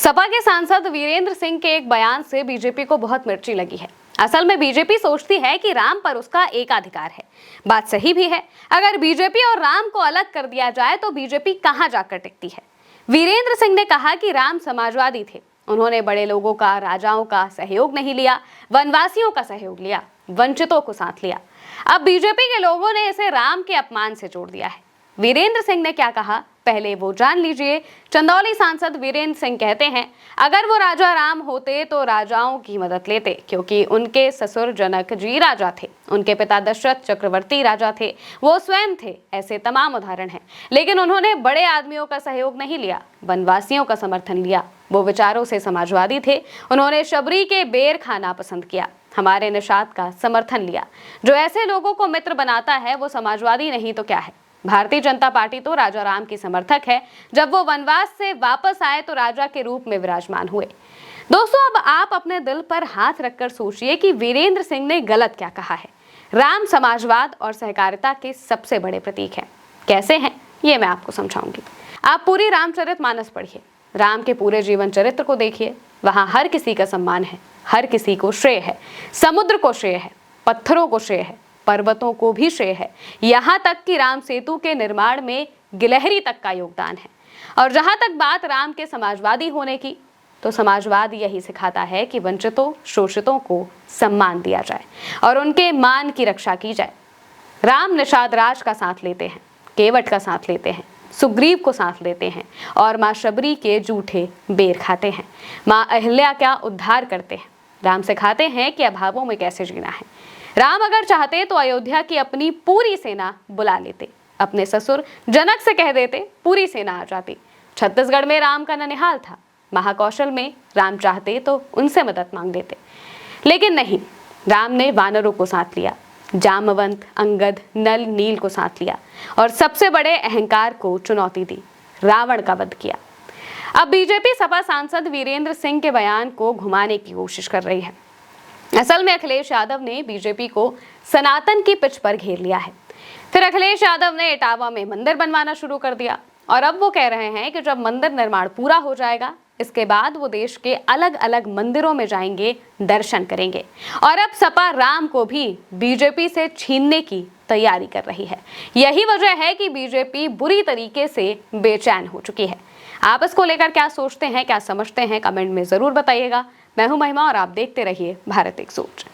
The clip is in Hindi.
सपा के सांसद वीरेंद्र सिंह के एक बयान से बीजेपी को बहुत मिर्ची लगी है। असल में बीजेपी सोचती है कि राम पर उसका एकाधिकार है। बात सही भी है। अगर बीजेपी और राम को अलग कर दिया जाए तो बीजेपी कहां जाकर टिकती है। वीरेंद्र सिंह ने कहा कि राम समाजवादी थे। उन्होंने बड़े लोगों का, राजाओं का सहयोग नहीं लिया, वनवासियों का सहयोग लिया, वंचितों को साथ लिया। अब बीजेपी के लोगों ने इसे राम के अपमान से जोड़ दिया है। वीरेंद्र सिंह ने क्या कहा, पहले वो जान लीजिए। चंदौली सांसद वीरेंद्र सिंह कहते हैं, अगर वो राजा राम होते तो राजाओं की मदद लेते, क्योंकि उनके ससुर जनक जी राजा थे, उनके पिता दशरथ चक्रवर्ती राजा थे, वो स्वयं थे। ऐसे तमाम उदाहरण हैं। लेकिन उन्होंने बड़े आदमियों का सहयोग नहीं लिया, वनवासियों का समर्थन लिया। वो विचारों से समाजवादी थे। उन्होंने शबरी के बेर खाना पसंद किया, हमारे निषाद का समर्थन लिया। जो ऐसे लोगों को मित्र बनाता है वो समाजवादी नहीं तो क्या है। भारतीय जनता पार्टी तो राजा राम की समर्थक है। जब वो वनवास से वापस आए तो राजा के रूप में विराजमान हुए। दोस्तों, अब आप अपने दिल पर हाथ रखकर सोचिए कि वीरेंद्र सिंह ने गलत क्या कहा है। राम समाजवाद और सहकारिता के सबसे बड़े प्रतीक हैं। कैसे हैं ये मैं आपको समझाऊंगी। आप पूरी रामचरितमानस पढ़िए, राम के पूरे जीवन चरित्र को देखिए। वहां हर किसी का सम्मान है, हर किसी को श्रेय है। समुद्र को श्रेय है, पत्थरों को श्रेय है, पर्वतों को भी श्रेय है। यहाँ तक कि राम सेतु के निर्माण में गिलहरी तक का योगदान है। और जहां तक बात राम के समाजवादी होने की, तो समाजवाद यही सिखाता है कि वंचितों, शोषितों को सम्मान दिया जाए और उनके मान की रक्षा की जाए। राम निषाद राज का साथ लेते हैं, केवट का साथ लेते हैं, सुग्रीव को साथ लेते हैं और माँ शबरी के जूठे बेर खाते हैं। माँ अहिल्या का उद्धार करते हैं। राम सिखाते हैं कि अभावों में कैसे जीना है। राम अगर चाहते तो अयोध्या की अपनी पूरी सेना बुला लेते, अपने ससुर जनक से कह देते, पूरी सेना आ जाती। छत्तीसगढ़ में राम का ननिहाल था, महाकौशल में राम चाहते तो उनसे मदद मांग लेते। लेकिन नहीं, राम ने वानरों को साथ लिया, जामवंत, अंगद, नल, नील को साथ लिया और सबसे बड़े अहंकार को चुनौती दी, रावण का वध किया। अब बीजेपी सपा सांसद वीरेंद्र सिंह के बयान को घुमाने की कोशिश कर रही है। असल में अखिलेश यादव ने बीजेपी को सनातन की पिच पर घेर लिया है। फिर अखिलेश यादव ने इटावा में मंदिर बनवाना शुरू कर दिया और अब वो कह रहे हैं कि जब मंदिर निर्माण पूरा हो जाएगा, इसके बाद वो देश के अलग अलग मंदिरों में जाएंगे, दर्शन करेंगे। और अब सपा राम को भी बीजेपी से छीनने की तैयारी कर रही है। यही वजह है कि बीजेपी बुरी तरीके से बेचैन हो चुकी है। आप इसको लेकर क्या सोचते हैं, क्या समझते हैं, कमेंट में जरूर बताइएगा। मैं हूं महिमा और आप देखते रहिए भारत एक सोच।